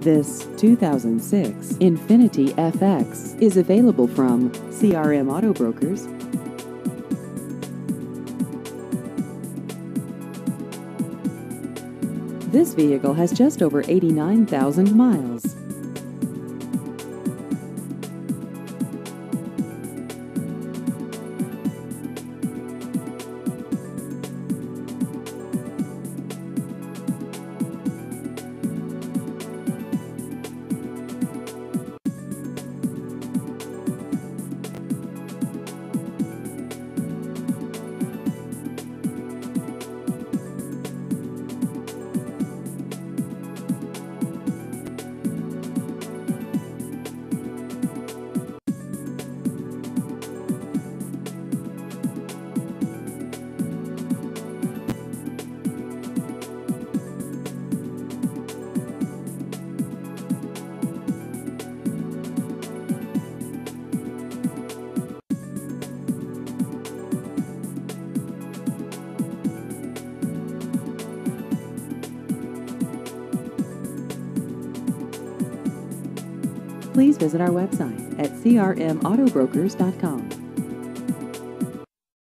This 2006 Infiniti FX is available from CRM Auto Brokers. This vehicle has just over 89,000 miles. Please visit our website at crmautobrokers.com.